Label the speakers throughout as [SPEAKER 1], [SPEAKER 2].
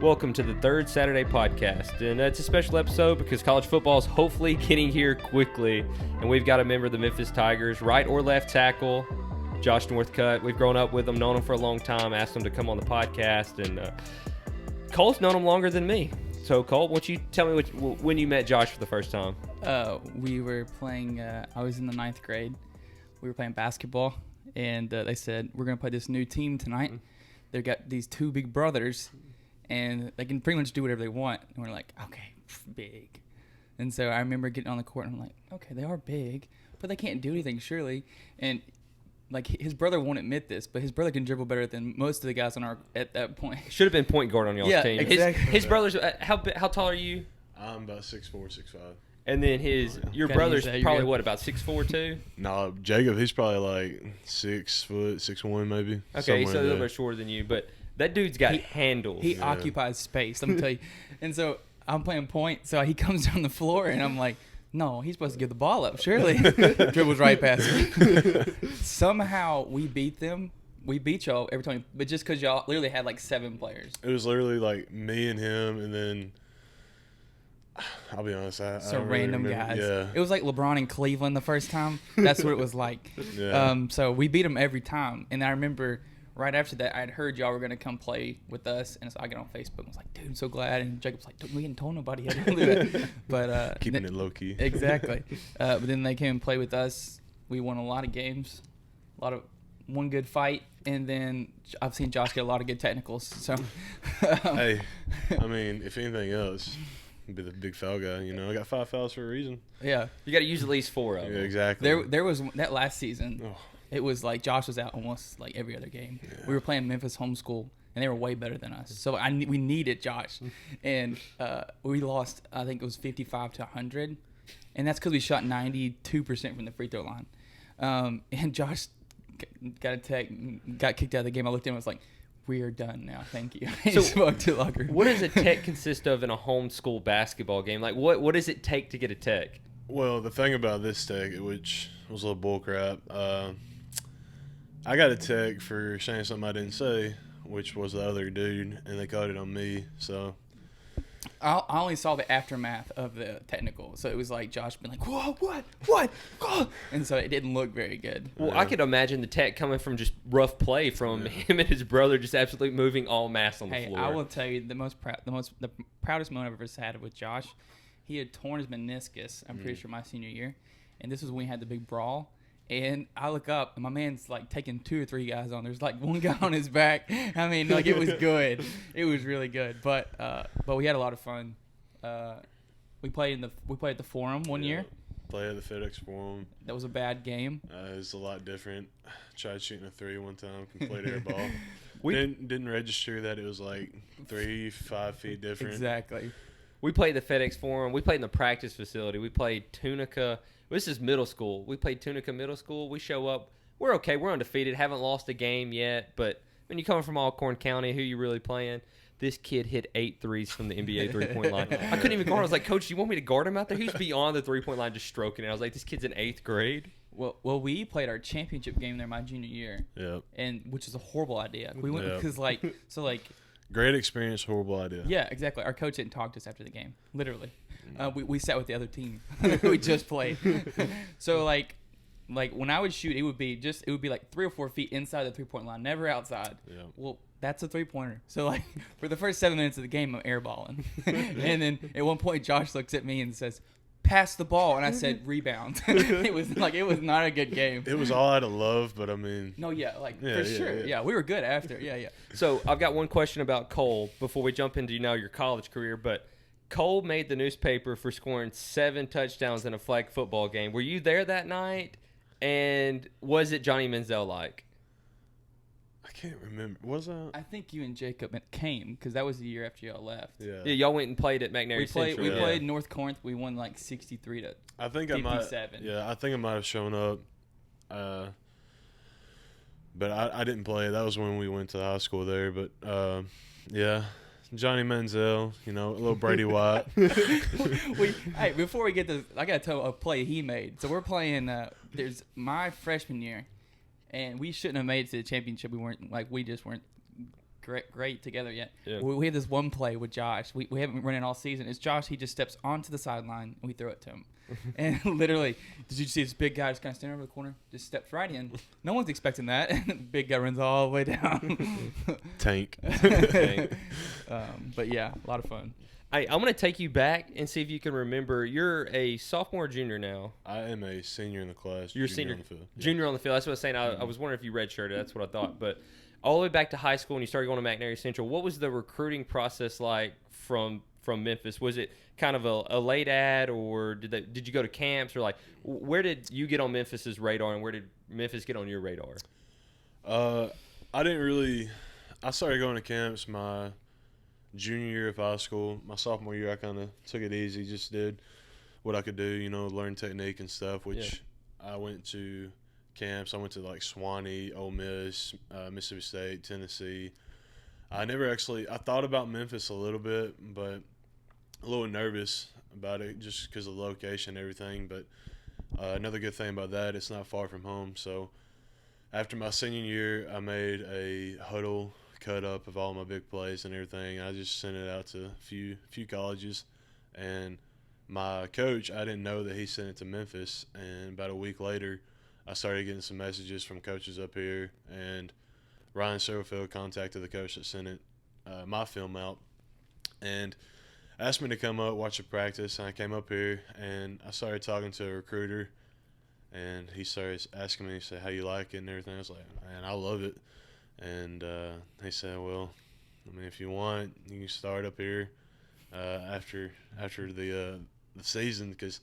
[SPEAKER 1] Welcome to the Third Saturday Podcast, and it's a special episode because college football is hopefully getting here quickly, and we've got a member of the Memphis Tigers, right or left tackle, Josh Northcutt. We've grown up with him, known him for a long time, asked him to come on the podcast, and Cole's known him longer than me. So, Cole, why don't you tell me when you met Josh for the first time?
[SPEAKER 2] We were playing, I was in the 9th grade. We were playing basketball, and they said, we're going to play this new team tonight. They've got these two big brothers, and they can pretty much do whatever they want. And we're like, okay, big. And so I remember getting on the court, and I'm like, okay, they are big, but they can't do anything, surely. And like his brother won't admit this, but his brother can dribble better than most of the guys on our at that point.
[SPEAKER 1] Should have been point guard on y'all's team.
[SPEAKER 2] Exactly.
[SPEAKER 1] His brother's how tall are you?
[SPEAKER 3] I'm about 6'4", 6'5".
[SPEAKER 1] And then your brother's probably what, about 6'4" too?
[SPEAKER 3] No, Jacob, he's probably like 6 foot, 6'1" maybe.
[SPEAKER 1] Okay, he's a little bit shorter than you, but that dude's got handles.
[SPEAKER 2] He occupies space, let me tell you. And so I'm playing point, so he comes down the floor, and I'm like, no, he's supposed to give the ball up, surely. Dribbles right past me. Somehow we beat them. We beat y'all every time, but just because y'all literally had like 7 players.
[SPEAKER 3] It was literally like me and him, and then I'll be honest, I don't
[SPEAKER 2] random
[SPEAKER 3] really remember.
[SPEAKER 2] guys.
[SPEAKER 3] Yeah.
[SPEAKER 2] It was like LeBron in Cleveland the first time. That's what it was like.
[SPEAKER 3] Yeah.
[SPEAKER 2] So we beat them every time, and I remember right after that, I'd heard y'all were going to come play with us, and so I get on Facebook and was like, dude, I'm so glad. And Jacob's like, we hadn't told nobody yet. Don't do that. But,
[SPEAKER 3] keeping it low-key.
[SPEAKER 2] Exactly. But then they came and played with us. We won a lot of games, one good fight, and then I've seen Josh get a lot of good technicals. So,
[SPEAKER 3] Hey, I mean, if anything else, I'd be the big foul guy. You know, I got 5 fouls for a reason.
[SPEAKER 2] Yeah.
[SPEAKER 1] You got to use at least 4 of them.
[SPEAKER 3] Yeah, exactly.
[SPEAKER 2] There was that last season.
[SPEAKER 3] Oh.
[SPEAKER 2] It was like Josh was out almost like every other game. Yeah. We were playing Memphis homeschool, and they were way better than us. So we needed Josh, and we lost. I think it was 55-100, and that's because we shot 92% from the free throw line. And Josh got kicked out of the game. I looked at him and was like, "We are done now. Thank you."
[SPEAKER 1] So
[SPEAKER 2] walked to the locker room.
[SPEAKER 1] What does a tech consist of in a homeschool basketball game? Like, what does it take to get a tech?
[SPEAKER 3] Well, the thing about this tech, which was a little bull crap, I got a tech for saying something I didn't say, which was the other dude, and they caught it on me. So
[SPEAKER 2] I only saw the aftermath of the technical, so it was like Josh being like, "Whoa, what?" Oh. And so it didn't look very good.
[SPEAKER 1] Well, I could imagine the tech coming from just rough play from him and his brother, just absolutely moving all mass on the floor.
[SPEAKER 2] I will tell you the proudest moment I've ever had with Josh. He had torn his meniscus, I'm pretty sure, my senior year, and this was when we had the big brawl. And I look up, and my man's like taking 2 or 3 guys on. There's like one guy on his back. I mean, like, it was good. It was really good. But we had a lot of fun. We played at the Forum one year.
[SPEAKER 3] Played at the FedEx Forum.
[SPEAKER 2] That was a bad game.
[SPEAKER 3] It was a lot different. Tried shooting a 3 one time, complete air ball. Didn't register that it was like 3-5 feet different.
[SPEAKER 2] Exactly.
[SPEAKER 1] We played the FedEx Forum. We played in the practice facility. We played Tunica. This is middle school. We played Tunica Middle School. We show up. We're okay. We're undefeated. Haven't lost a game yet. But when you come from Alcorn County, who you really playing? This kid hit 8 threes from the NBA three-point line. I couldn't even guard him. I was like, Coach, do you want me to guard him out there? He was beyond the three-point line just stroking it. I was like, this kid's in 8th grade.
[SPEAKER 2] Well, we played our championship game there my junior year.
[SPEAKER 3] Yep.
[SPEAKER 2] And which is a horrible idea. We went because
[SPEAKER 3] great experience, horrible idea.
[SPEAKER 2] Yeah, exactly. Our coach didn't talk to us after the game, literally. We sat with the other team. We just played. So like when I would shoot, it would be like 3 or 4 feet inside the 3-point line, never outside.
[SPEAKER 3] Yeah.
[SPEAKER 2] Well, that's a 3-pointer. So like for the first 7 minutes of the game, I'm airballing, and then at one point Josh looks at me and says, "Pass the ball," and I said, "Rebound." It was not a good game.
[SPEAKER 3] It was all out of love, but I mean.
[SPEAKER 2] No, for sure. Yeah, we were good after. Yeah.
[SPEAKER 1] So I've got one question about Cole before we jump into your college career. But Cole made the newspaper for scoring 7 touchdowns in a flag football game. Were you there that night? And was it Johnny Manziel like?
[SPEAKER 3] I can't remember. Was I?
[SPEAKER 2] I think you and Jacob came because that was the year after y'all left.
[SPEAKER 3] Yeah,
[SPEAKER 1] y'all went and played at McNary Central.
[SPEAKER 2] We played North Corinth. We won like 63-57.
[SPEAKER 3] I think I might. Yeah, I think I might have shown up. But I didn't play. That was when we went to high school there. But yeah, Johnny Manziel, a little Brady White.
[SPEAKER 2] Hey, before we get to, I gotta tell a play he made. So we're playing. There's my freshman year, and we shouldn't have made it to the championship. We just weren't great together yet.
[SPEAKER 1] Yeah.
[SPEAKER 2] We have this one play with Josh. We haven't run it all season. It's Josh. He just steps onto the sideline and we throw it to him. And literally, did you see this big guy just kind of standing over the corner? Just steps right in. No one's expecting that. And the big guy runs all the way down.
[SPEAKER 3] Tank.
[SPEAKER 2] But yeah, a lot of fun.
[SPEAKER 1] I'm going to take you back and see if you can remember. You're a sophomore or junior now.
[SPEAKER 3] I am a senior in the class.
[SPEAKER 1] You're senior
[SPEAKER 3] on the field.
[SPEAKER 1] Junior on the field. That's what I was saying. I was wondering if you redshirted. That's what I thought. But all the way back to high school and you started going to McNary Central, what was the recruiting process like from Memphis? Was it kind of a late ad, or did you go to camps, or like where did you get on Memphis's radar and where did Memphis get on your radar?
[SPEAKER 3] I didn't really. I started going to camps my junior year of high school. My sophomore year, I kind of took it easy, just did what I could do, learn technique and stuff, which I went to camps. I went to like Swanee, Ole Miss, Mississippi State, Tennessee. I thought about Memphis a little bit, but a little nervous about it just because of the location and everything. But another good thing about that, it's not far from home. So after my senior year, I made a huddle cut up of all my big plays and everything. I just sent it out to a few colleges, and my coach, I didn't know that he sent it to Memphis. And about a week later, I started getting some messages from coaches up here, and Ryan Serfield contacted the coach that sent it, my film out, and asked me to come up, watch a practice. And I came up here, and I started talking to a recruiter, and he started asking me, he said, how you like it and everything. I was like, man, I love it. And he said, well, I mean, if you want, you can start up here after the season, because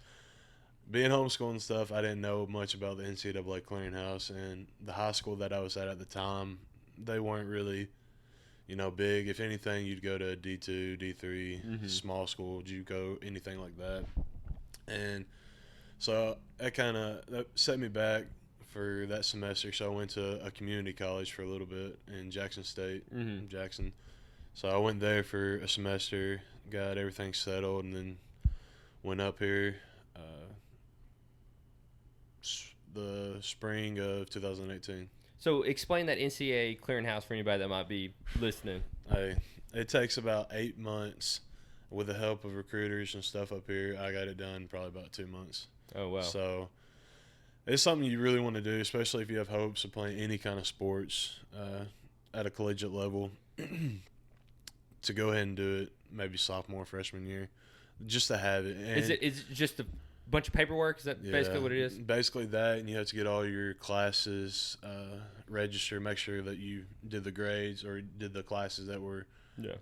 [SPEAKER 3] being homeschooled and stuff, I didn't know much about the NCAA clearinghouse, and the high school that I was at the time, they weren't really, big. If anything, you'd go to D2, D3, small school. You'd go anything like that. And so that set me back for that semester. So I went to a community college for a little bit in Jackson State, Jackson. So I went there for a semester, got everything settled, and then went up here the spring of 2018.
[SPEAKER 1] So explain that NCAA clearinghouse for anybody that might be listening.
[SPEAKER 3] It takes about 8 months with the help of recruiters and stuff up here. I got it done probably about 2 months.
[SPEAKER 1] Oh, wow.
[SPEAKER 3] So it's something you really want to do, especially if you have hopes of playing any kind of sports at a collegiate level, to go ahead and do it maybe sophomore, freshman year, just to have it. And
[SPEAKER 1] is it just a bunch of paperwork? Is that basically what it is?
[SPEAKER 3] Basically that, and you have to get all your classes registered, make sure that you did the grades or did the classes that were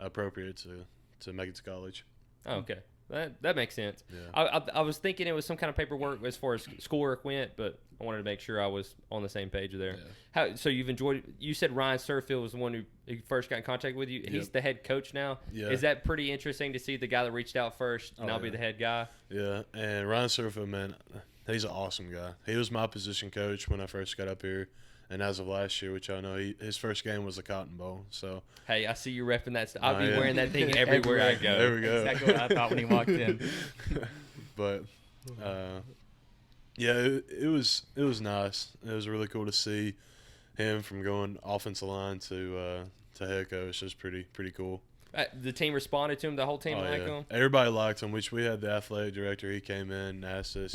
[SPEAKER 3] appropriate to make it to college.
[SPEAKER 1] Oh, okay. That makes sense.
[SPEAKER 3] Yeah.
[SPEAKER 1] I was thinking it was some kind of paperwork as far as schoolwork went, but I wanted to make sure I was on the same page there.
[SPEAKER 3] Yeah.
[SPEAKER 1] So you've enjoyed – you said Ryan Serfield was the one who first got in contact with you. He's the head coach now.
[SPEAKER 3] Yeah.
[SPEAKER 1] Is that pretty interesting to see the guy that reached out first now be the head guy?
[SPEAKER 3] Yeah, and Ryan Serfield, man, he's an awesome guy. He was my position coach when I first got up here. And as of last year, which I know, his first game was the Cotton Bowl. So
[SPEAKER 1] hey, I see you repping that. I'll be wearing that thing everywhere I go.
[SPEAKER 3] There we go.
[SPEAKER 2] Exactly what I thought when he walked in.
[SPEAKER 3] But it was nice. It was really cool to see him from going offensive line to head coach. It was pretty cool.
[SPEAKER 1] The team responded to him. The whole team liked him.
[SPEAKER 3] Everybody liked him. Which we had the athletic director. He came in and asked us,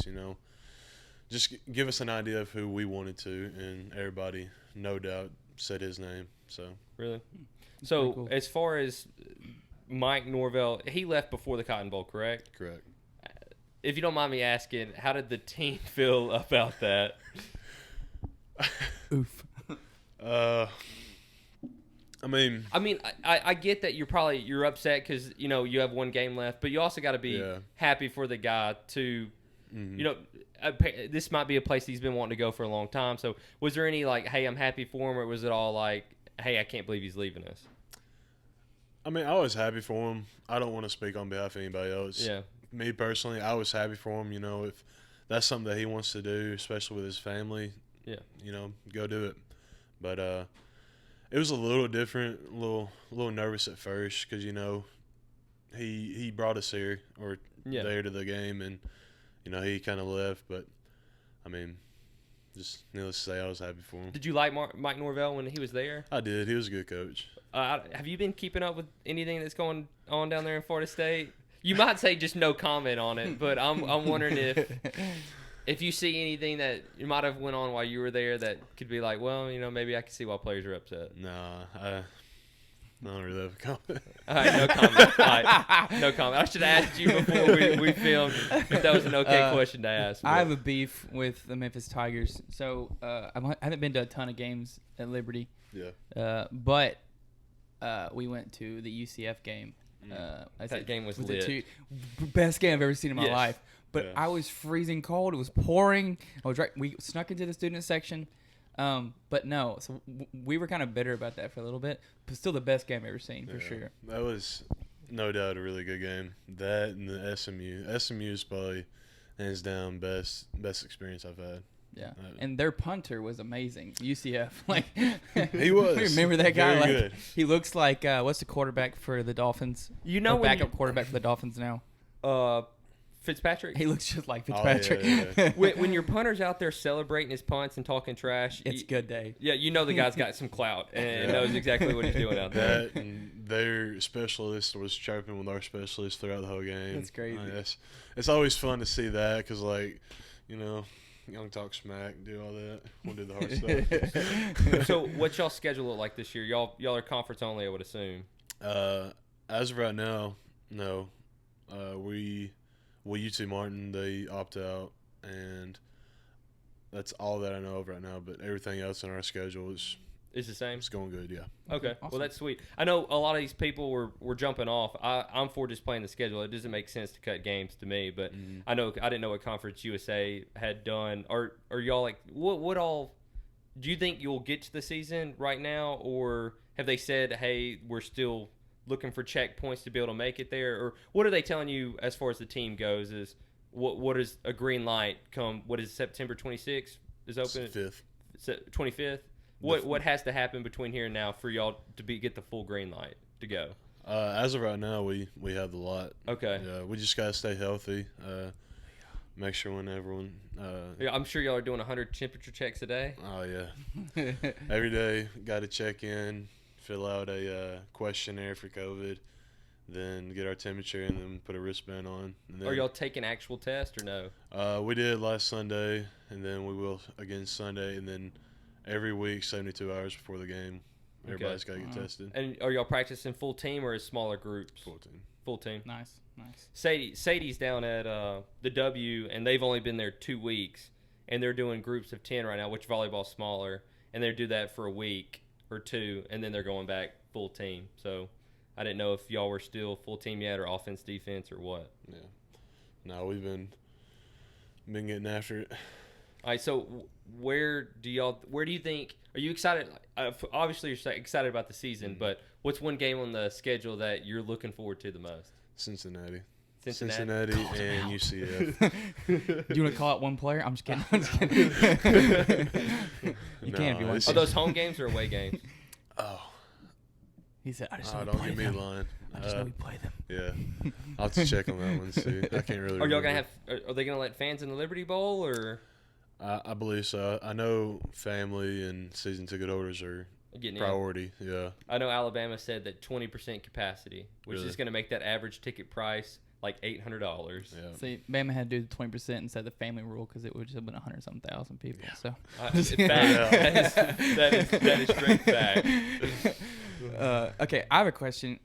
[SPEAKER 3] just give us an idea of who we wanted to, and everybody, no doubt, said his name. So
[SPEAKER 1] really, so
[SPEAKER 2] cool.
[SPEAKER 1] As far as Mike Norvell, he left before the Cotton Bowl, correct?
[SPEAKER 3] Correct.
[SPEAKER 1] If you don't mind me asking, how did the team feel about that?
[SPEAKER 2] Oof.
[SPEAKER 3] I mean,
[SPEAKER 1] I get that you're upset because you have one game left, but you also got to be happy for the guy to. This might be a place he's been wanting to go for a long time. So was there any like, hey, I'm happy for him, or was it all like, hey, I can't believe he's leaving us?
[SPEAKER 3] I mean, I was happy for him. I don't want to speak on behalf of anybody else.
[SPEAKER 1] Yeah.
[SPEAKER 3] Me personally, I was happy for him. If that's something that he wants to do, especially with his family, go do it. But it was a little different, a little nervous at first because he brought us here there to the game, and he kind of left. But I mean, just needless to say, I was happy for him.
[SPEAKER 1] Did you like Mike Norvell when he was there?
[SPEAKER 3] I did. He was a good coach.
[SPEAKER 1] Have you been keeping up with anything that's going on down there in Florida State? You might say just no comment on it, but I'm wondering if you see anything that you might have went on while you were there that could be like, well, maybe I can see why players are upset.
[SPEAKER 3] Nah, I don't really have a comment.
[SPEAKER 1] All right, no comment. All right, no comment. I should have asked you before we filmed if that was an okay question to ask.
[SPEAKER 2] I have a beef with the Memphis Tigers. So I haven't been to a ton of games at Liberty.
[SPEAKER 3] Yeah.
[SPEAKER 2] But we went to the UCF game.
[SPEAKER 1] That game was lit.
[SPEAKER 2] Best game I've ever seen in my
[SPEAKER 1] Yes.
[SPEAKER 2] life. But I was freezing cold. It was pouring. We snuck into the student section. But no, so we were kind of bitter about that for a little bit, but still the best game I've ever seen for sure.
[SPEAKER 3] That was no doubt a really good game. That and the SMU. SMU is probably hands down best experience I've had.
[SPEAKER 2] Yeah, and their punter was amazing. UCF,
[SPEAKER 3] he was.
[SPEAKER 2] Remember that guy?
[SPEAKER 3] Very good.
[SPEAKER 2] He looks like what's the quarterback for the Dolphins? Backup quarterback for the Dolphins now.
[SPEAKER 1] Fitzpatrick.
[SPEAKER 2] He looks just like Fitzpatrick.
[SPEAKER 3] Oh, yeah.
[SPEAKER 1] When your punter's out there celebrating his punts and talking trash,
[SPEAKER 2] It's a good day.
[SPEAKER 1] Yeah, the guy's got some clout and knows exactly what he's doing out there.
[SPEAKER 3] That and their specialist was chirping with our specialist throughout the whole game.
[SPEAKER 2] That's crazy.
[SPEAKER 3] It's always fun to see that because, young talk smack, do all that. We'll do the hard stuff.
[SPEAKER 1] So, what's y'all schedule look like this year? Y'all are conference only, I would assume.
[SPEAKER 3] As of right now, no. UT Martin, they opt out, and that's all that I know of right now. But everything else in our schedule is
[SPEAKER 1] the same.
[SPEAKER 3] It's going good, yeah.
[SPEAKER 1] Okay,
[SPEAKER 2] Awesome.
[SPEAKER 1] Well that's sweet. I know a lot of these people were jumping off. I'm for just playing the schedule. It doesn't make sense to cut games to me, but I didn't know what Conference USA had done. Are y'all like what all? Do you think you'll get to the season right now, or have they said, hey, we're still looking for checkpoints to be able to make it there, or what are they telling you as far as the team goes? Is what is a green light come? What is September 26th is open? 25th. What has to happen between here and now for y'all to get the full green light to go?
[SPEAKER 3] As of right now, we have the lot.
[SPEAKER 1] Okay.
[SPEAKER 3] Yeah, we just gotta stay healthy. Make sure when everyone.
[SPEAKER 1] Yeah, I'm sure y'all are doing 100 temperature checks a day.
[SPEAKER 3] Oh yeah. Every day, got to check in. Fill out a questionnaire for COVID, then get our temperature, and then put a wristband on. And then,
[SPEAKER 1] Are y'all taking actual tests or no?
[SPEAKER 3] We did last Sunday, and then we will again Sunday, and then every week, 72 hours before the game, everybody's got to get tested.
[SPEAKER 1] And are y'all practicing full team or is smaller groups?
[SPEAKER 3] Full team.
[SPEAKER 1] Full team.
[SPEAKER 2] Nice.
[SPEAKER 1] Sadie's down at the W, and they've only been there 2 weeks, and they're doing groups of 10 right now, which volleyball's smaller, and they do that for a week or two, and then they're going back full team. So I didn't know if y'all were still full team yet, or offense, defense, or what.
[SPEAKER 3] Yeah. No, we've been getting after it.
[SPEAKER 1] All right. So where do you think? Are you excited? Obviously, you're excited about the season, but what's one game on the schedule that you're looking forward to the most?
[SPEAKER 3] Cincinnati and
[SPEAKER 2] Do
[SPEAKER 3] UCF.
[SPEAKER 2] you want to call out one player? I'm just kidding. You can't be one.
[SPEAKER 1] Are those home games or away games?
[SPEAKER 3] Oh.
[SPEAKER 2] He said, I just know we
[SPEAKER 3] don't
[SPEAKER 2] play
[SPEAKER 3] give me
[SPEAKER 2] them.
[SPEAKER 3] a line.
[SPEAKER 2] I just know we play them.
[SPEAKER 3] Yeah. I'll have to check on that one and see. I can't really
[SPEAKER 1] Are y'all
[SPEAKER 3] remember.
[SPEAKER 1] going to have – are they going to let fans in the Liberty Bowl or –
[SPEAKER 3] I believe so. I know family and season ticket holders are
[SPEAKER 1] getting
[SPEAKER 3] priority.
[SPEAKER 1] in?
[SPEAKER 3] Yeah.
[SPEAKER 1] I know Alabama said that 20% capacity, which
[SPEAKER 3] Really?
[SPEAKER 1] is going to make that average ticket price like $800.
[SPEAKER 3] Yeah.
[SPEAKER 2] See, Bama had to do the 20% instead of the family rule because it would just have been 100-something thousand people.
[SPEAKER 3] Yeah.
[SPEAKER 2] So
[SPEAKER 1] That is straight fact.
[SPEAKER 2] Okay, I have a question.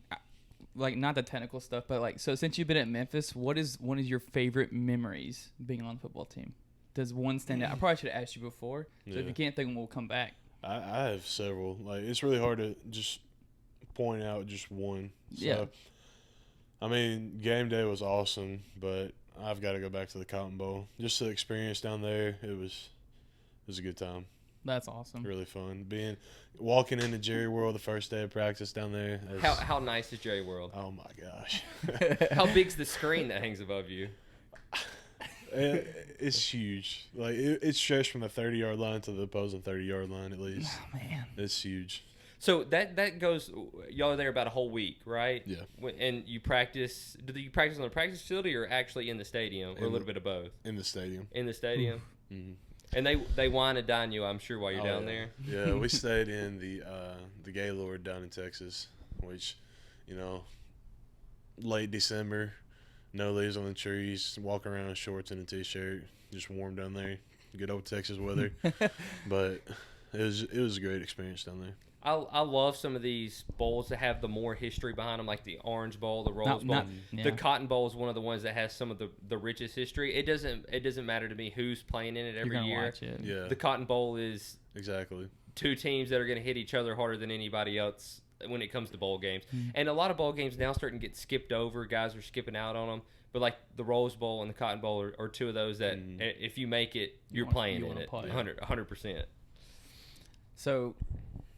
[SPEAKER 2] Like, not the technical stuff, but so since you've been at Memphis, what is one of your favorite memories being on the football team? Does one stand out? I probably should have asked you before. So if you can't think of one, we'll come back.
[SPEAKER 3] I have several. Like, it's really hard to just point out just one. So,
[SPEAKER 2] Yeah.
[SPEAKER 3] I mean, game day was awesome, but I've got to go back to the Cotton Bowl. Just the experience down there, it was a good time.
[SPEAKER 2] That's awesome.
[SPEAKER 3] Really fun. Walking into Jerry World the first day of practice down there.
[SPEAKER 1] How nice is Jerry World?
[SPEAKER 3] Oh my gosh.
[SPEAKER 1] How big's the screen that hangs above you?
[SPEAKER 3] It's huge. Like it's stretched from the 30-yard line to the opposing 30-yard line at least.
[SPEAKER 2] Oh, man.
[SPEAKER 3] It's huge.
[SPEAKER 1] So that goes. Y'all are there about a whole week, right?
[SPEAKER 3] Yeah.
[SPEAKER 1] And you practice. Do you practice on the practice facility or actually in the stadium, or a little bit of both?
[SPEAKER 3] In the stadium.
[SPEAKER 1] In the stadium.
[SPEAKER 3] Mm-hmm.
[SPEAKER 1] And they wine and dine you, I'm sure, while you're down there.
[SPEAKER 3] Yeah, we stayed in the Gaylord down in Texas, which, late December, no leaves on the trees, walk around in shorts and a t-shirt, just warm down there. Good old Texas weather. But it was a great experience down there.
[SPEAKER 1] I love some of these bowls that have the more history behind them, like the Orange Bowl, the Rose Bowl. The Cotton Bowl is one of the ones that has some of the richest history. It doesn't matter to me who's playing in it every year.
[SPEAKER 2] Watch it.
[SPEAKER 3] Yeah.
[SPEAKER 1] The Cotton Bowl is
[SPEAKER 3] exactly
[SPEAKER 1] two teams that are going to hit each other harder than anybody else when it comes to bowl games. And a lot of bowl games now starting to get skipped over. Guys are skipping out on them. But like the Rose Bowl and the Cotton Bowl are two of those that if you make it, you're playing in it 100%.
[SPEAKER 2] So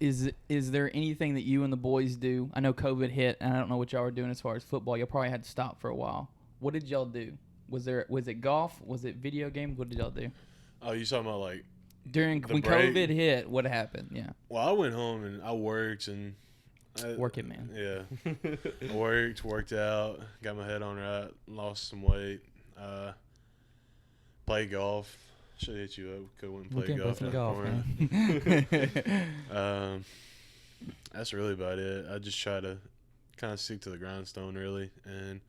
[SPEAKER 2] is there anything that you and the boys do? I know COVID hit, and I don't know what y'all were doing as far as football. Y'all probably had to stop for a while. What did y'all do? Was it golf? Was it video games? What did y'all do?
[SPEAKER 3] Oh, you talking about like
[SPEAKER 2] when
[SPEAKER 3] break?
[SPEAKER 2] COVID hit? What happened? Yeah.
[SPEAKER 3] Well, I went home and I worked and
[SPEAKER 2] work it, man.
[SPEAKER 3] Yeah, I worked out, got my head on right, lost some weight, played golf. Should hit you up. Go and play golf. Man. That's really about it. I just try to kind of stick to the grindstone, really, and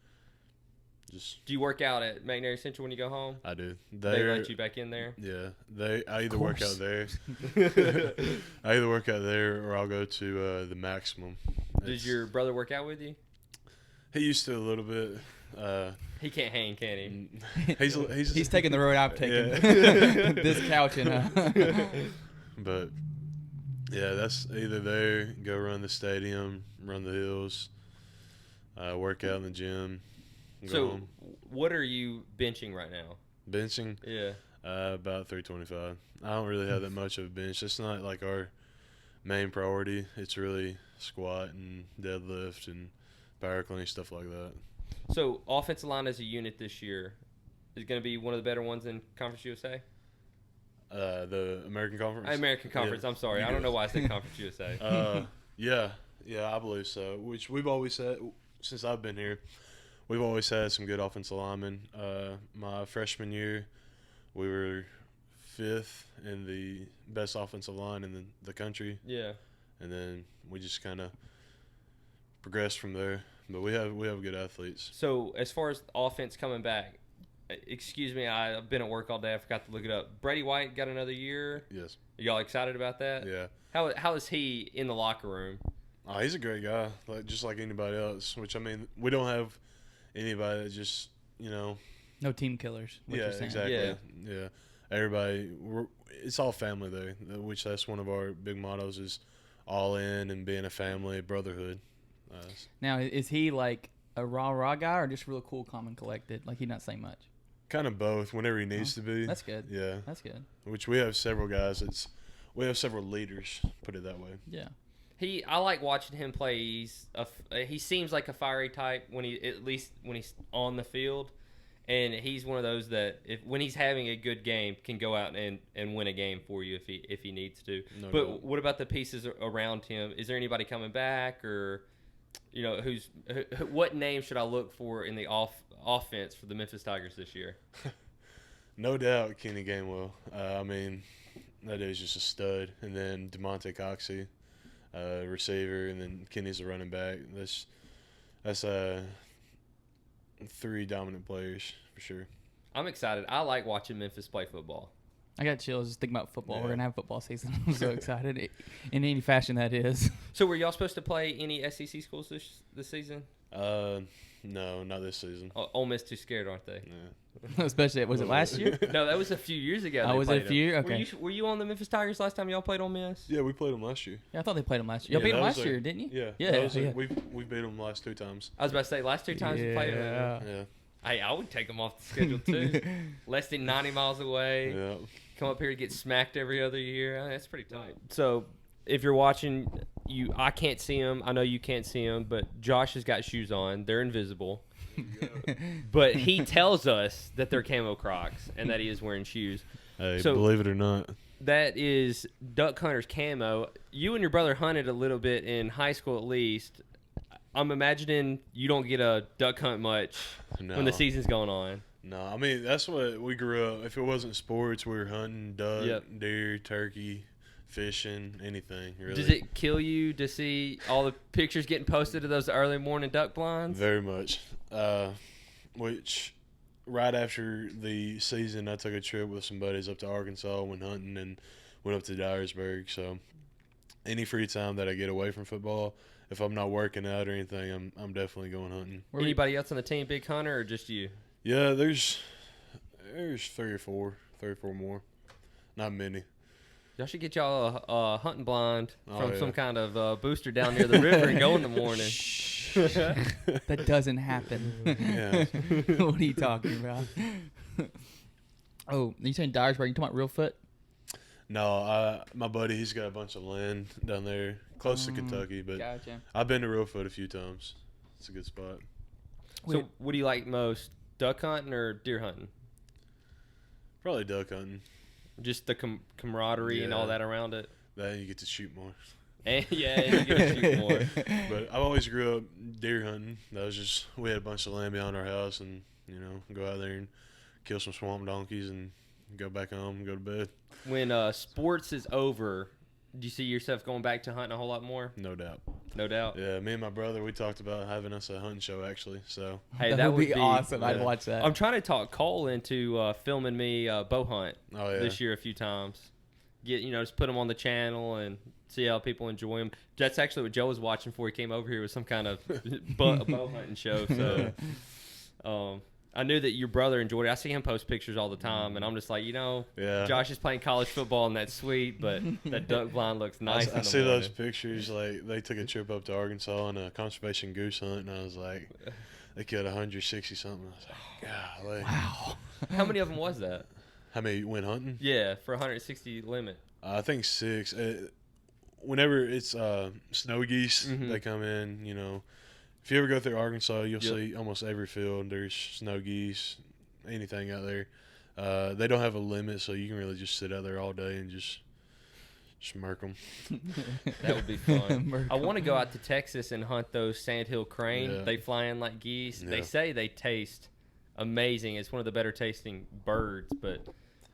[SPEAKER 3] just.
[SPEAKER 1] Do you work out at McNary Central when you go home?
[SPEAKER 3] I do.
[SPEAKER 1] They let you back in there?
[SPEAKER 3] Yeah, I either work out there. I either work out there or I'll go to the Maximum.
[SPEAKER 1] Does your brother work out with you?
[SPEAKER 3] He used to a little bit.
[SPEAKER 1] He can't hang, can
[SPEAKER 3] he? He's
[SPEAKER 2] taking the road I've taken.
[SPEAKER 3] Yeah.
[SPEAKER 2] This couching, huh?
[SPEAKER 3] But yeah, that's either there, go run the stadium, run the hills, work out in the gym.
[SPEAKER 1] So,
[SPEAKER 3] home.
[SPEAKER 1] What are you benching right now?
[SPEAKER 3] Benching?
[SPEAKER 1] Yeah.
[SPEAKER 3] About 325. I don't really have that much of a bench. It's not like our main priority. It's really squat and deadlift and power clean, stuff like that.
[SPEAKER 1] So, offensive line as a unit this year is going to be one of the better ones in Conference USA?
[SPEAKER 3] The American Conference?
[SPEAKER 1] American Conference. Yeah. I'm sorry. I don't know why I said Conference USA.
[SPEAKER 3] Yeah, I believe so. Which we've always said since I've been here. We've always had some good offensive linemen. My freshman year, we were 5th in the best offensive line in the country.
[SPEAKER 1] Yeah.
[SPEAKER 3] And then we just kind of progressed from there. But we have good athletes.
[SPEAKER 1] So as far as offense coming back, excuse me, I've been at work all day. I forgot to look it up. Brady White got another year.
[SPEAKER 3] Yes.
[SPEAKER 1] Are y'all excited about that?
[SPEAKER 3] Yeah.
[SPEAKER 1] How is he in the locker room?
[SPEAKER 3] Oh, he's a great guy, just like anybody else. Which, I mean, we don't have anybody that just,
[SPEAKER 2] no team killers.
[SPEAKER 3] Yeah, exactly. Yeah. Everybody, it's all family there, which that's one of our big mottos is all in and being a family, brotherhood.
[SPEAKER 2] Now, is he like a rah-rah guy or just real cool, calm, and collected? Like, he's not saying much?
[SPEAKER 3] Kind of both, whenever he needs to be.
[SPEAKER 2] That's good.
[SPEAKER 3] Yeah.
[SPEAKER 2] That's good.
[SPEAKER 3] Which we have several guys. We have several leaders, put it that way.
[SPEAKER 2] Yeah.
[SPEAKER 1] I like watching him play. He seems like a fiery type at least when he's on the field. And he's one of those that when he's having a good game can go out and win a game for you if he needs to. No but doubt. What about the pieces around him? Is there anybody coming back or what name should I look for in the offense for the Memphis Tigers this year?
[SPEAKER 3] No doubt Kenny Gainwell. I mean, that is just a stud. And then DeMonte Coxey, receiver, and then Kenny's a running back. That's 3 dominant players for sure.
[SPEAKER 1] I'm excited. I like watching Memphis play football.
[SPEAKER 2] I got chills just thinking about football. Yeah. We're going to have football season. I'm so excited in any fashion that is.
[SPEAKER 1] So were y'all supposed to play any SEC schools this season?
[SPEAKER 3] No, not this season.
[SPEAKER 1] Ole Miss too scared, aren't they?
[SPEAKER 3] Yeah.
[SPEAKER 2] Especially, was it last year?
[SPEAKER 1] No, that was a few years ago.
[SPEAKER 2] Was it a few? Okay.
[SPEAKER 1] Were you on the Memphis Tigers last time y'all played Ole Miss?
[SPEAKER 3] Yeah, we played them last year.
[SPEAKER 2] Yeah, I thought they played them last year. Y'all beat them last year, didn't you?
[SPEAKER 3] Yeah.
[SPEAKER 2] Yeah.
[SPEAKER 3] We beat them the last 2 times.
[SPEAKER 1] I was about to say, last 2 times we played them.
[SPEAKER 3] Yeah.
[SPEAKER 1] Hey, I would take them off the schedule too. Less than 90 miles away.
[SPEAKER 3] Yeah.
[SPEAKER 1] Come up here to get smacked every other year. That's pretty tight. So, if you're watching, I can't see him. I know you can't see him, but Josh has got shoes on. They're invisible. But he tells us that they're camo Crocs and that he is wearing shoes.
[SPEAKER 3] Hey, so, believe it or not.
[SPEAKER 1] That is Duck Hunter's camo. You and your brother hunted a little bit in high school at least. I'm imagining you don't get a duck hunt much when the season's going on.
[SPEAKER 3] No, I mean, that's what we grew up. If it wasn't sports, we were hunting duck, deer, turkey, fishing, anything, really.
[SPEAKER 1] Does it kill you to see all the pictures getting posted of those early morning duck blinds?
[SPEAKER 3] Very much. Which, right after the season, I took a trip with some buddies up to Arkansas, went hunting, and went up to Dyersburg. So, any free time that I get away from football, if I'm not working out or anything, I'm definitely going hunting.
[SPEAKER 1] Anybody else on the team big hunter or just you?
[SPEAKER 3] Yeah, there's 3 or 4 more. Not many.
[SPEAKER 1] Y'all should get y'all a hunting blind from some kind of booster down near the river and go in the morning.
[SPEAKER 2] That doesn't happen.
[SPEAKER 3] Yeah.
[SPEAKER 2] What are you talking about? Oh, you saying Dyersburg? You talking about Reelfoot?
[SPEAKER 3] No, my buddy, he's got a bunch of land down there, close to Kentucky. But
[SPEAKER 2] Gotcha.
[SPEAKER 3] I've been to Reelfoot a few times. It's a good spot.
[SPEAKER 1] So, what do you like most, duck hunting or deer hunting?
[SPEAKER 3] Probably duck hunting.
[SPEAKER 1] Just the camaraderie and all that around it.
[SPEAKER 3] That you get to shoot more.
[SPEAKER 1] And, you get to shoot more.
[SPEAKER 3] But I always grew up deer hunting. That was just, we had a bunch of land behind our house, and go out there and kill some swamp donkeys and go back home and go to bed.
[SPEAKER 1] When sports is over, do you see yourself going back to hunting a whole lot more?
[SPEAKER 3] No doubt.
[SPEAKER 1] No doubt.
[SPEAKER 3] Yeah, me and my brother, we talked about having us a hunting show actually. So
[SPEAKER 1] hey,
[SPEAKER 2] that would be awesome.
[SPEAKER 3] Yeah.
[SPEAKER 2] I'd watch that.
[SPEAKER 1] I'm trying to talk Cole into filming me bow hunt this year a few times. Just put them on the channel and see how people enjoy them. That's actually what Joe was watching before he came over here, was some kind of bow hunting show. So I knew that your brother enjoyed it. I see him post pictures all the time, and I'm just like, Josh is playing college football, and that's sweet, but that duck blind looks nice.
[SPEAKER 3] I see those pictures. Like, they took a trip up to Arkansas on a conservation goose hunt, and I was like, they killed 160 something. I was like, golly.
[SPEAKER 2] Wow.
[SPEAKER 1] How many of them was that?
[SPEAKER 3] How many went hunting?
[SPEAKER 1] Yeah, for 160 limit.
[SPEAKER 3] I think 6. Whenever it's snow geese, they come in, If you ever go through Arkansas, you'll see almost every field there's snow geese, anything out there. They don't have a limit, so you can really just sit out there all day and just murk them.
[SPEAKER 1] That would be fun. I want to go out to Texas and hunt those sandhill crane.
[SPEAKER 3] Yeah.
[SPEAKER 1] They fly in like geese.
[SPEAKER 3] Yeah.
[SPEAKER 1] They say they taste amazing. It's one of the better tasting birds, but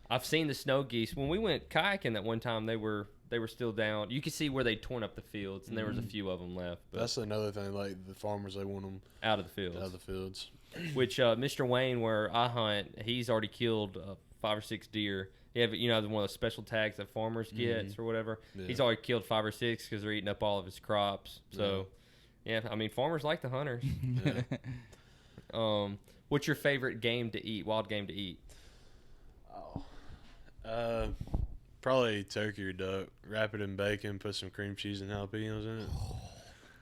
[SPEAKER 1] I've seen the snow geese. When we went kayaking that one time, they were still down. You could see where they'd torn up the fields, and there was a few of them left. But
[SPEAKER 3] That's another thing. Like, the farmers, they want them
[SPEAKER 1] out of the fields.
[SPEAKER 3] Out of the fields.
[SPEAKER 1] Which Mr. Wayne, where I hunt, he's already killed 5 or 6 deer. He have one of those special tags that farmers gets or whatever. Yeah. He's already killed 5 or 6 because they're eating up all of his crops. So, farmers like the hunters.
[SPEAKER 3] Yeah.
[SPEAKER 1] What's your favorite game to eat? Wild game to eat?
[SPEAKER 3] Probably turkey or duck. Wrap it in bacon, put some cream cheese and jalapenos in it.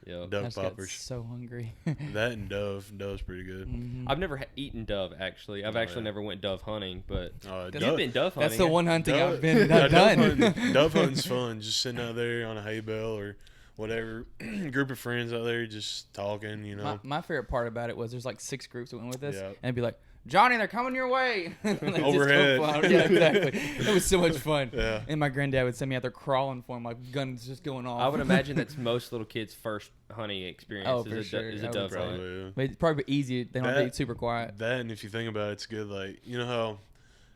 [SPEAKER 1] Yeah,
[SPEAKER 2] I
[SPEAKER 3] duck
[SPEAKER 2] just got
[SPEAKER 3] poppers.
[SPEAKER 2] so hungry.
[SPEAKER 3] That and dove. Dove's pretty good.
[SPEAKER 1] I've never eaten dove, actually. I've actually never went dove hunting, but
[SPEAKER 3] you've
[SPEAKER 1] been dove hunting.
[SPEAKER 2] That's the one hunting I've been done.
[SPEAKER 3] Dove hunting's fun. Just sitting out there on a hay bale or whatever. Group of friends out there just talking,
[SPEAKER 2] My favorite part about it was there's like 6 groups that went with us,
[SPEAKER 3] Yeah.
[SPEAKER 2] and it'd be like, Johnny, they're coming your way.
[SPEAKER 3] Overhead.
[SPEAKER 2] Yeah, exactly. It was so much fun.
[SPEAKER 3] Yeah.
[SPEAKER 2] And my granddad would send me out there crawling for him, like guns just going off.
[SPEAKER 1] I would imagine that's most little kids' first hunting experience.
[SPEAKER 2] Oh, for sure.
[SPEAKER 1] Is a dove hunt.
[SPEAKER 3] Probably, yeah.
[SPEAKER 2] But it's probably easy. They don't have to eat super quiet.
[SPEAKER 3] That, and if you think about it, it's good. Like, how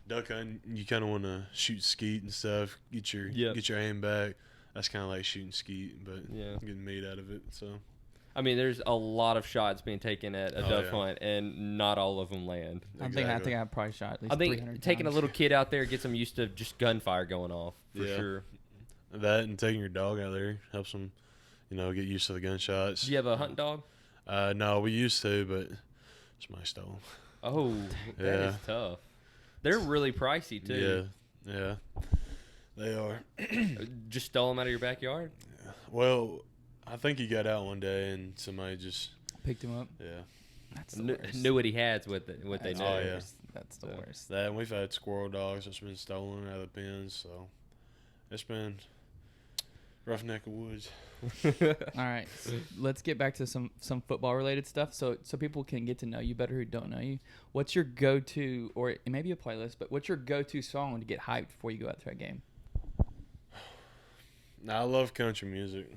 [SPEAKER 3] duck hunting, you kind of want to shoot skeet and stuff, get your aim back. That's kind of like shooting skeet, but getting meat out of it. So,
[SPEAKER 1] I mean, there's a lot of shots being taken at a dove hunt, and not all of them land.
[SPEAKER 2] I think I probably shot at least 300 times.
[SPEAKER 1] Taking a little kid out there gets them used to just gunfire going off, for sure.
[SPEAKER 3] That and taking your dog out there helps them, get used to the gunshots.
[SPEAKER 1] Do you have a hunting dog?
[SPEAKER 3] No, we used to, but somebody stole them.
[SPEAKER 1] Oh, that is tough. They're really pricey, too.
[SPEAKER 3] Yeah. They are.
[SPEAKER 1] Just stole them out of your backyard?
[SPEAKER 3] Yeah. Well, I think he got out one day and somebody just
[SPEAKER 2] picked him up.
[SPEAKER 3] Yeah.
[SPEAKER 2] That's the worst.
[SPEAKER 1] Knew what he had, what they knew.
[SPEAKER 3] Oh, yeah.
[SPEAKER 2] That's the worst.
[SPEAKER 3] That, and we've had squirrel dogs that's been stolen out of the pens, so it's been rough neck of woods.
[SPEAKER 2] All right, so let's get back to some football related stuff, so people can get to know you better who don't know you. What's your go-to, or it may be a playlist, but what's your go-to song to get hyped before you go out to a game?
[SPEAKER 3] I love country music.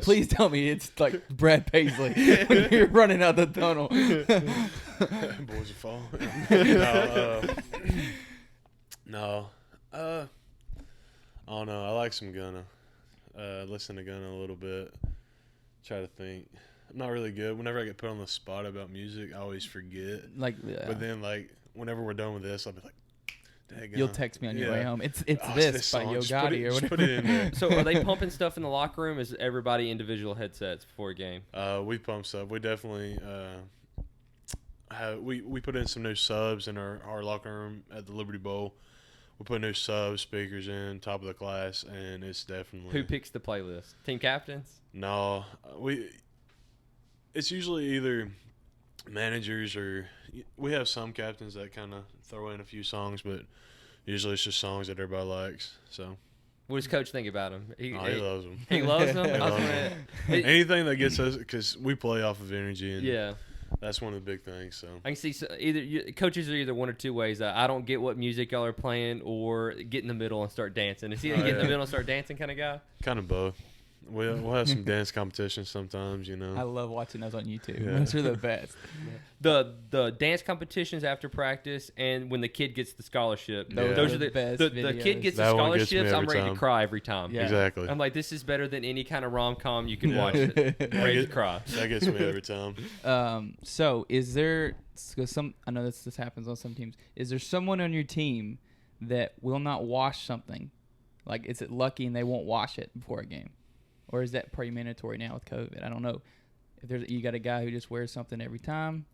[SPEAKER 2] Please tell me it's like Brad Paisley when you're running out the tunnel.
[SPEAKER 3] Boys are fall. No. I don't know. I like some Gunna. Listen to Gunna a little bit. Try to think. I'm not really good. Whenever I get put on the spot about music, I always forget.
[SPEAKER 2] Like,
[SPEAKER 3] But then, like, whenever we're done with this, I'll be like, "Dang,
[SPEAKER 2] you'll text me on your way home. It's
[SPEAKER 3] Oh,
[SPEAKER 2] this by
[SPEAKER 3] song.
[SPEAKER 2] Yo
[SPEAKER 3] Just put
[SPEAKER 2] Gotti
[SPEAKER 3] it-
[SPEAKER 2] or
[SPEAKER 3] just
[SPEAKER 2] whatever.
[SPEAKER 3] put it in there.
[SPEAKER 1] So are they pumping stuff in the locker room? Is everybody individual headsets before a game?
[SPEAKER 3] We pump stuff. We definitely we put in some new subs in our locker room at the Liberty Bowl. We put new subs, speakers in, top of the class, and it's definitely
[SPEAKER 1] Who picks the playlist? Team captains?
[SPEAKER 3] No, it's usually either managers or we have some captains that kind of throw in a few songs, but usually it's just songs that everybody likes. So
[SPEAKER 1] What does Coach think about him?
[SPEAKER 3] he loves them.
[SPEAKER 1] He loves them.
[SPEAKER 3] He
[SPEAKER 1] I was
[SPEAKER 3] loves
[SPEAKER 1] gonna-
[SPEAKER 3] Anything that gets us, because we play off of energy, and
[SPEAKER 1] yeah.
[SPEAKER 3] that's one of the big things. So
[SPEAKER 1] I can see coaches are either one or two ways. I don't get what music y'all are playing, or get in the middle and start dancing. Is he get in the middle and start dancing kind of guy?
[SPEAKER 3] kind of both. We'll have some dance competitions sometimes, you
[SPEAKER 2] I
[SPEAKER 3] know.
[SPEAKER 2] love watching those on YouTube.
[SPEAKER 3] Yeah.
[SPEAKER 2] Those are the best.
[SPEAKER 1] The dance competitions after practice, and when the kid gets the scholarship.
[SPEAKER 3] Yeah.
[SPEAKER 1] Those are the
[SPEAKER 2] best
[SPEAKER 1] the
[SPEAKER 2] videos.
[SPEAKER 1] kid gets
[SPEAKER 3] That
[SPEAKER 1] the
[SPEAKER 3] one gets me
[SPEAKER 1] scholarships. I'm
[SPEAKER 3] every
[SPEAKER 1] ready to
[SPEAKER 3] time.
[SPEAKER 1] cry every time.
[SPEAKER 2] Yeah.
[SPEAKER 3] Exactly.
[SPEAKER 1] I'm like, this is better than any kind of rom-com you can
[SPEAKER 3] Yeah.
[SPEAKER 1] watch. It. Ready to cry.
[SPEAKER 3] That gets me every time.
[SPEAKER 2] So is there, cause I know this happens on some teams. Is there someone on your team that will not wash something? Like, is it lucky and they won't wash it before a game? Or is that pretty mandatory now with COVID? I don't know. If you got a guy who just wears something every time.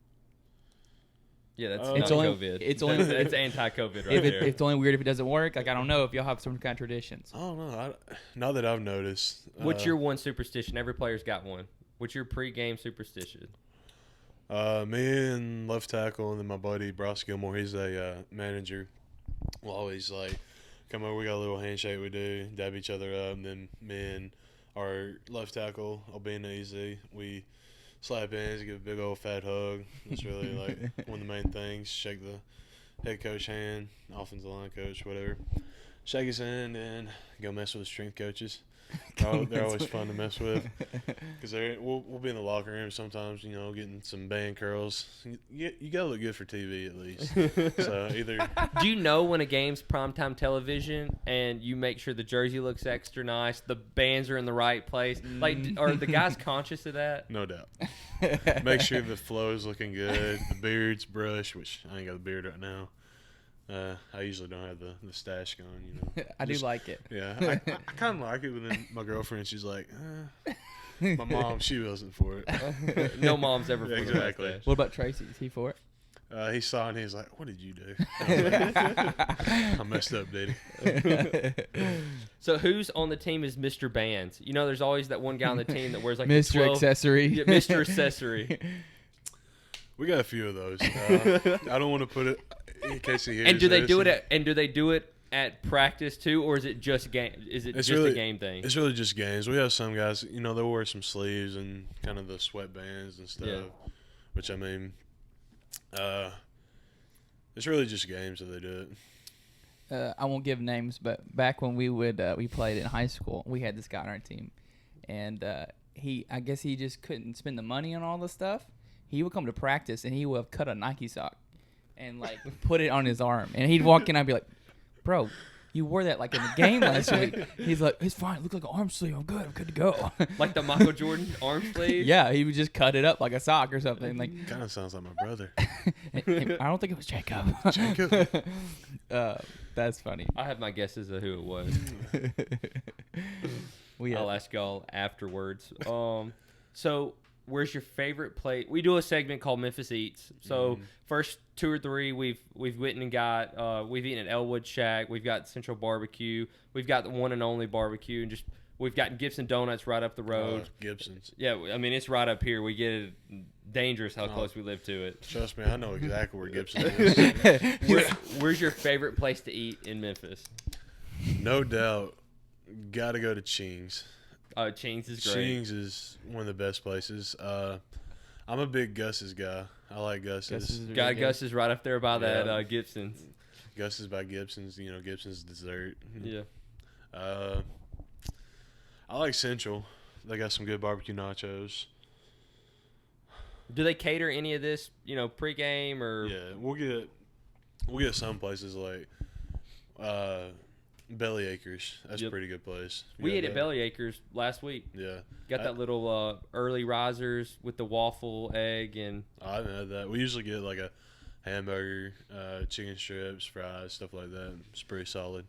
[SPEAKER 1] Yeah, that's
[SPEAKER 3] It's
[SPEAKER 1] not
[SPEAKER 2] only-
[SPEAKER 1] COVID.
[SPEAKER 2] it's only-
[SPEAKER 1] that's anti-COVID right
[SPEAKER 2] If
[SPEAKER 1] there.
[SPEAKER 2] it's only weird if it doesn't work. Like, I don't know if y'all have some kind of traditions.
[SPEAKER 3] I don't know. Not that I've noticed.
[SPEAKER 1] What's your one superstition? Every player's got one. What's your pre-game superstition?
[SPEAKER 3] Me and left tackle, and then my buddy Bryce Gilmore. He's a manager. We'll always like come over. We got a little handshake we do, dab each other up, and then me and our left tackle, Albina Easy, we slap hands, give a big old fat hug. That's really like one of the main things. Shake the head coach hand, offensive line coach, whatever. Shake his hand and go mess with the strength coaches. They're always fun to mess with because we'll be in the locker room sometimes, you know, getting some band curls. You gotta look good for TV at least. So either
[SPEAKER 1] Do you know when a game's primetime television and you make sure the jersey looks extra nice, the bands are in the right place? Like, are the guys conscious of that?
[SPEAKER 3] no doubt, make sure the flow is looking good, the beard's brushed, which I ain't got a beard right now. I usually don't have the stash going, you know.
[SPEAKER 2] I do
[SPEAKER 3] Just-
[SPEAKER 2] like it.
[SPEAKER 3] Yeah, I kind of like it, but then my girlfriend, she's like, my mom, she wasn't for it.
[SPEAKER 1] No mom's ever
[SPEAKER 3] Yeah,
[SPEAKER 1] for the
[SPEAKER 3] exactly.
[SPEAKER 1] mustache.
[SPEAKER 2] What about Tracy? Is he for it?
[SPEAKER 3] He saw it and he was like, "What did you do?" I was like, I messed up, Daddy.
[SPEAKER 1] So who's on the team is Mr. Bands? You know, there's always that one guy on the team that wears like
[SPEAKER 2] Mr.
[SPEAKER 1] the 12
[SPEAKER 2] Accessory.
[SPEAKER 1] Yeah, Mr. Accessory.
[SPEAKER 3] We got a few of those. I don't want to put it in case he hears.
[SPEAKER 1] And do they
[SPEAKER 3] this.
[SPEAKER 1] do it at practice too, or is it just game? Is it
[SPEAKER 3] It's
[SPEAKER 1] just
[SPEAKER 3] really-
[SPEAKER 1] a game thing?
[SPEAKER 3] It's really just games. We have some guys, you know, they'll wear some sleeves and kind of the sweatbands and stuff.
[SPEAKER 1] Yeah.
[SPEAKER 3] Which I mean, it's really just games that they do it.
[SPEAKER 2] I won't give names, but back when we played in high school, we had this guy on our team, and I guess he just couldn't spend the money on all the stuff. He would come to practice and he would have cut a Nike sock and like put it on his arm, and he'd walk in. I'd be like, "Bro, you wore that like in the game last week." He's like, "It's fine. It looked like an arm sleeve. I'm good to go."
[SPEAKER 1] Like the Michael Jordan arm sleeve?
[SPEAKER 2] Yeah, he would just cut it up like a sock or something. Like,
[SPEAKER 3] Kind of sounds like my brother.
[SPEAKER 2] I don't think it was Jacob.
[SPEAKER 3] Jacob.
[SPEAKER 2] That's funny.
[SPEAKER 1] I have my guesses of who it was. I'll ask y'all afterwards. So where's your favorite place? We do a segment called Memphis Eats. So first 2 or 3 we've went and got. We've eaten at Elwood Shack. We've got Central Barbecue. We've got the one and only barbecue, and just we've got Gibson Donuts right up the road.
[SPEAKER 3] Gibson's.
[SPEAKER 1] Yeah, I mean it's right up here. We get it dangerous how close we live to it.
[SPEAKER 3] Trust me, I know exactly where Gibson is.
[SPEAKER 1] Where's your favorite place to eat in Memphis?
[SPEAKER 3] No doubt, got to go to Ching's.
[SPEAKER 1] Ching's is great.
[SPEAKER 3] Ching's is one of the best places. I'm a big Gus's guy. I like Gus's.
[SPEAKER 1] Gus is right up there by
[SPEAKER 3] Yeah.
[SPEAKER 1] that Gibson's.
[SPEAKER 3] Gus's by Gibson's. You know, Gibson's dessert.
[SPEAKER 1] Yeah.
[SPEAKER 3] I like Central. They got some good barbecue nachos.
[SPEAKER 1] Do they cater any of this, pregame or?
[SPEAKER 3] Yeah, we'll get some places like Belly Acres. That's a pretty good place.
[SPEAKER 1] We ate at Belly Acres last week.
[SPEAKER 3] Yeah.
[SPEAKER 1] Got that little early risers with the waffle egg and.
[SPEAKER 3] I haven't had that. We usually get like a hamburger, chicken strips, fries, stuff like that. It's pretty solid.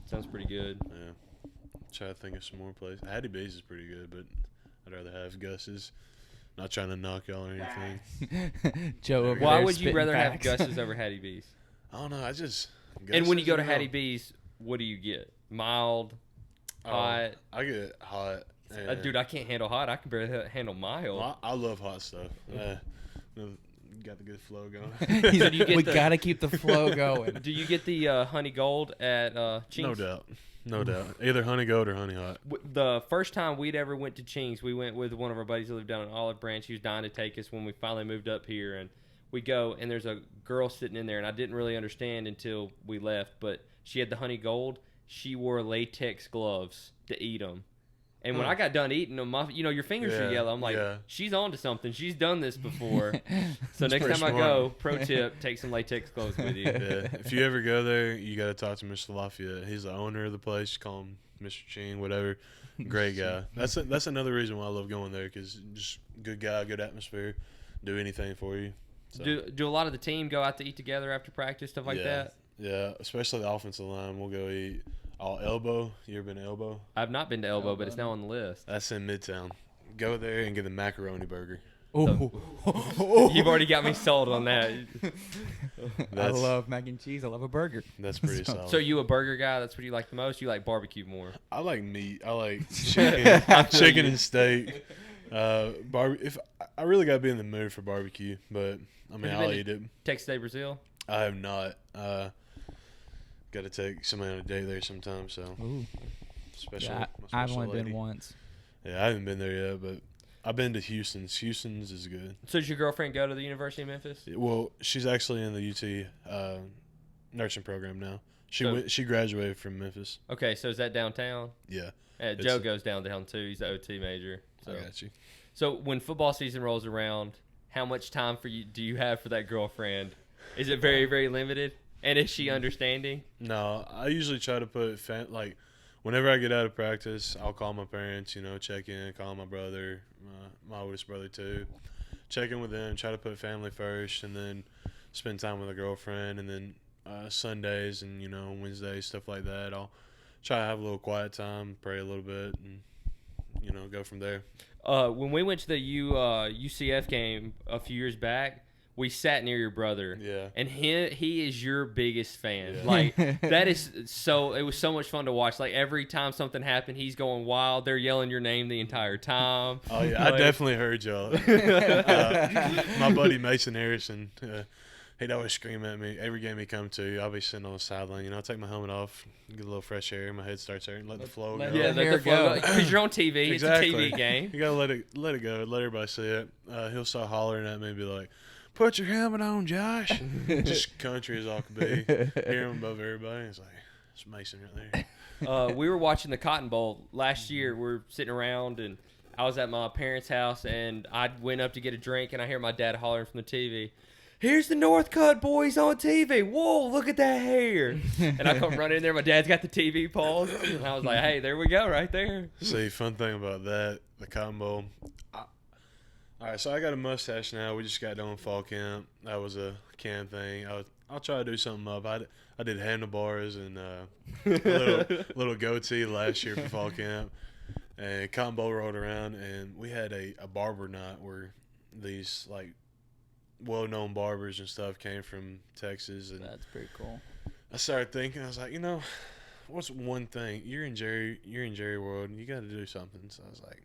[SPEAKER 1] Sounds pretty good.
[SPEAKER 3] Yeah. Try to think of some more places. Hattie B's is pretty good, but I'd rather have Gus's. Not trying to knock y'all or anything.
[SPEAKER 2] Joe over
[SPEAKER 1] Why
[SPEAKER 2] there
[SPEAKER 1] would you
[SPEAKER 2] spitting
[SPEAKER 1] rather
[SPEAKER 2] facts.
[SPEAKER 1] have Gus's over Hattie B's?
[SPEAKER 3] I don't know.
[SPEAKER 1] And when you go to Hattie B's, what do you get? Mild, hot?
[SPEAKER 3] I get hot.
[SPEAKER 1] Dude, I can't handle hot. I can barely handle mild.
[SPEAKER 3] Well, I love hot stuff. Got the good flow going.
[SPEAKER 2] He said,
[SPEAKER 1] you get
[SPEAKER 2] we
[SPEAKER 1] the-
[SPEAKER 2] gotta keep the flow going.
[SPEAKER 1] Do you get the honey gold at Chinks?
[SPEAKER 3] No doubt. Either honey gold or honey hot.
[SPEAKER 1] The first time we'd ever went to Chinks, we went with one of our buddies who lived down in Olive Branch. He was dying to take us when we finally moved up here, and we go, and there's a girl sitting in there, and I didn't really understand until we left, but she had the honey gold. She wore latex gloves to eat them. And when I got done eating them, your fingers are yellow. I'm like, she's on to something. She's done this before. So next time I go, pro tip, take some latex gloves with you.
[SPEAKER 3] Yeah. If you ever go there, you got to talk to Mr. Lafayette. He's the owner of the place. Call him Mr. Ching, whatever. Great guy. That's another reason why I love going there, because just good guy, good atmosphere, do anything for you. So.
[SPEAKER 1] Do a lot of the team go out to eat together after practice, stuff like that?
[SPEAKER 3] Yeah, especially the offensive line. We'll go eat. Elbow. You ever been to Elbow?
[SPEAKER 1] I've not been to Elbow, but it's now on the list.
[SPEAKER 3] That's in Midtown. Go there and get the macaroni burger.
[SPEAKER 2] Oh,
[SPEAKER 1] You've already got me sold on that.
[SPEAKER 2] I love mac and cheese. I love a burger.
[SPEAKER 3] That's pretty solid.
[SPEAKER 1] So you a burger guy? That's what you like the most? You like barbecue more?
[SPEAKER 3] I like meat. I like chicken and steak. If I really got to be in the mood for barbecue, but I mean I'll eat it.
[SPEAKER 1] Texas Day Brazil?
[SPEAKER 3] I have not. Got to take somebody on a date there sometime. So, especially
[SPEAKER 2] I've only been once.
[SPEAKER 3] Yeah, I haven't been there yet, but I've been to Houston's. Houston's is good.
[SPEAKER 1] So does your girlfriend go to the University of Memphis?
[SPEAKER 3] Well, she's actually in the UT nursing program now. She graduated from Memphis.
[SPEAKER 1] Okay, so is that downtown?
[SPEAKER 3] Yeah.
[SPEAKER 1] Joe goes downtown too. He's the OT major. So.
[SPEAKER 3] I got you.
[SPEAKER 1] So when football season rolls around, how much time do you have for that girlfriend? Is it very, very limited? And is she understanding?
[SPEAKER 3] No, I usually try to put whenever I get out of practice, I'll call my parents, check in, call my brother, my oldest brother too, check in with them, try to put family first, and then spend time with a girlfriend, and then Sundays and Wednesdays, stuff like that. I'll try to have a little quiet time, pray a little bit, and go from there.
[SPEAKER 1] When we went to the UCF game a few years back, we sat near your brother.
[SPEAKER 3] Yeah.
[SPEAKER 1] And he is your biggest fan.
[SPEAKER 3] Yeah.
[SPEAKER 1] Like, it was so much fun to watch. Like, every time something happened, he's going wild. They're yelling your name the entire time.
[SPEAKER 3] Oh, yeah. I definitely heard y'all. My buddy Mason Harrison, he'd always scream at me. Every game he come to, I'll be sitting on the sideline. I'll take my helmet off, get a little fresh air, my head starts hurting, let the flow go.
[SPEAKER 1] Yeah, let the flow go. Because you're on TV.
[SPEAKER 3] Exactly.
[SPEAKER 1] It's a TV game.
[SPEAKER 3] You got to let it go. Let everybody see it. He'll start hollering at me and be like, "Put your helmet on, Josh." Just country as all could be. Hear him above everybody. It's like, it's Mason right there.
[SPEAKER 1] We were watching the Cotton Bowl last year. We're sitting around, and I was at my parents' house, and I went up to get a drink, and I hear my dad hollering from the TV, "Here's the Northcutt boys on TV. Whoa, look at that hair." And I come running in there. My dad's got the TV paused. And I was like, hey, there we go right there.
[SPEAKER 3] See, fun thing about that, the Cotton Bowl. All right, so I got a mustache now. We just got done fall camp. That was a camp thing. I'll try to do something up. I did handlebars and a little goatee last year for fall camp. And Cotton Bowl rolled around, and we had a barber night where these like well-known barbers and stuff came from Texas. And
[SPEAKER 2] That's pretty cool.
[SPEAKER 3] I started thinking, I was like, what's one thing? You're in Jerry World, and you got to do something. So I was like,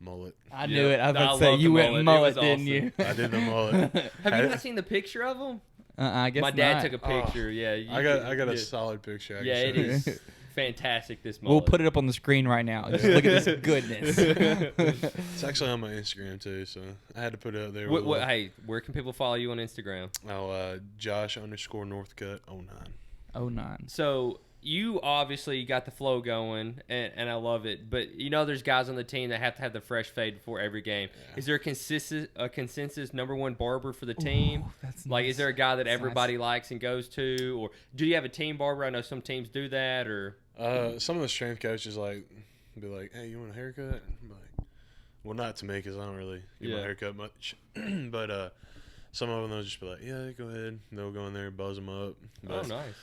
[SPEAKER 3] mullet.
[SPEAKER 2] I knew it. I was about to say,
[SPEAKER 1] loved
[SPEAKER 2] you
[SPEAKER 1] the
[SPEAKER 2] went
[SPEAKER 1] mullet.
[SPEAKER 2] mullet,
[SPEAKER 1] It was
[SPEAKER 2] didn't
[SPEAKER 1] awesome.
[SPEAKER 2] you?
[SPEAKER 3] I did the mullet.
[SPEAKER 1] Have you not seen the picture of him?
[SPEAKER 2] I guess
[SPEAKER 1] My dad
[SPEAKER 2] not.
[SPEAKER 1] took a picture. Yeah,
[SPEAKER 3] I got a solid picture. I can
[SPEAKER 1] Yeah,
[SPEAKER 3] show
[SPEAKER 1] it
[SPEAKER 3] you.
[SPEAKER 1] is fantastic. This
[SPEAKER 2] We'll
[SPEAKER 1] mullet.
[SPEAKER 2] put it up on the screen right now. Just look at this goodness.
[SPEAKER 3] It's actually on my Instagram too, so I had to put it up there.
[SPEAKER 1] Hey, where can people follow you on Instagram?
[SPEAKER 3] Josh _Northcutt 09.
[SPEAKER 2] 09.
[SPEAKER 1] So you obviously got the flow going, and I love it. But there's guys on the team that have to have the fresh fade before every game. Yeah. Is there a consensus number one barber for the team?
[SPEAKER 2] Ooh, that's
[SPEAKER 1] like,
[SPEAKER 2] nice.
[SPEAKER 1] is there a guy that everybody likes and goes to, or do you have a team barber? I know some teams do that, or
[SPEAKER 3] some of the strength coaches be like, "Hey, you want a haircut?" I'm like, well, not to me because I don't really get my haircut much, but some of them they'll just be like, "Yeah, go ahead." They'll go in there, buzz them up. But
[SPEAKER 1] nice.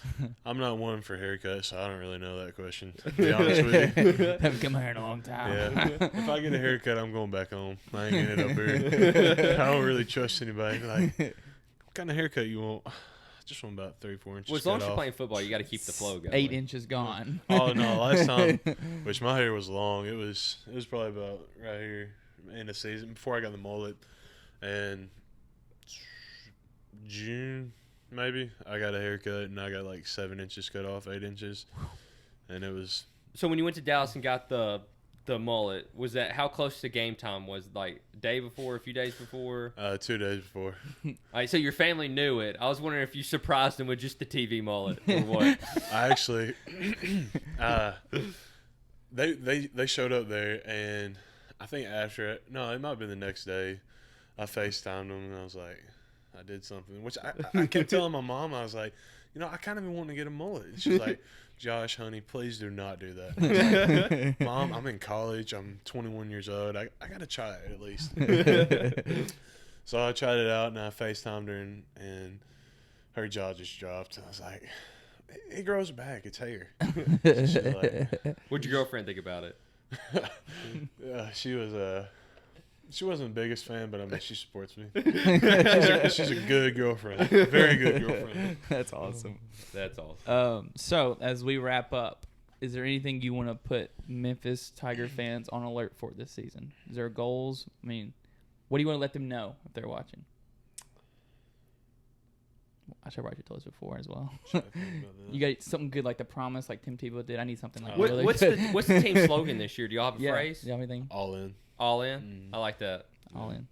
[SPEAKER 3] I'm not one for haircuts, so I don't really know that question. To be honest with you,
[SPEAKER 2] haven't come here in a long time.
[SPEAKER 3] Yeah, if I get a haircut, I'm going back home. I ain't getting it up here. I don't really trust anybody. Like, what kind of haircut you want? Just want about 3-4 inches.
[SPEAKER 1] Well, as long as you're playing football, you got to keep the flow going.
[SPEAKER 2] 8 inches gone.
[SPEAKER 3] Oh no! Last time, which my hair was long. It was probably about right here in the season before I got the mullet, and June maybe I got a haircut and I got like 7 inches cut off, 8 inches, and it was.
[SPEAKER 1] So when you went to Dallas and got the mullet, was that how close to game time was? Like day before, a few days before? 2 days before. All right, so your family knew it. I was wondering if you surprised them with just the TV mullet or what.
[SPEAKER 3] I actually, they showed up there, and I think after it might have been the next day. I FaceTimed them and I was like, I did something, which I kept telling my mom. I was like, I kind of been wanting to get a mullet. And she's like, Josh, honey, please do not do that. I was like, Mom, I'm in college. I'm 21 years old. I got to try it at least. So I tried it out, and I FaceTimed her, and her jaw just dropped. I was like, it grows back. It's hair. She's like,
[SPEAKER 1] what'd your girlfriend think about it?
[SPEAKER 3] She wasn't the biggest fan, but I mean, she supports me. She's a good girlfriend. Very good girlfriend.
[SPEAKER 2] That's awesome.
[SPEAKER 1] That's awesome.
[SPEAKER 2] So, as we wrap up, is there anything you want to put Memphis Tiger fans on alert for this season? Is there goals? I mean, what do you want to let them know if they're watching? I should have already told us before as well. You got something good like the promise, like Tim Tebow did. I need something like really good.
[SPEAKER 1] What's the team slogan this year? Do y'all have a phrase?
[SPEAKER 2] Do you have anything?
[SPEAKER 3] All in.
[SPEAKER 1] All in? I like that.
[SPEAKER 2] All in.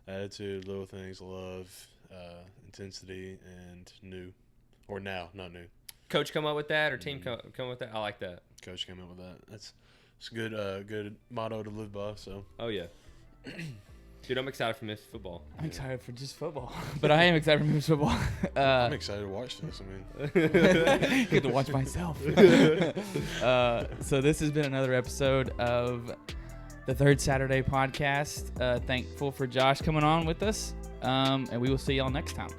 [SPEAKER 3] Attitude, little things, love, intensity, and new. Or now, not new.
[SPEAKER 1] Coach come up with that, or team come up with that? I like that.
[SPEAKER 3] Coach came up with that. It's a good motto to live by. So.
[SPEAKER 1] Oh yeah. Dude, I'm excited for Memphis football.
[SPEAKER 2] I'm excited for just football, but I am excited for Memphis football.
[SPEAKER 3] I'm excited to watch this. I mean,
[SPEAKER 2] get to watch myself. So this has been another episode of the Third Saturday Podcast. Thankful for Josh coming on with us, and we will see y'all next time.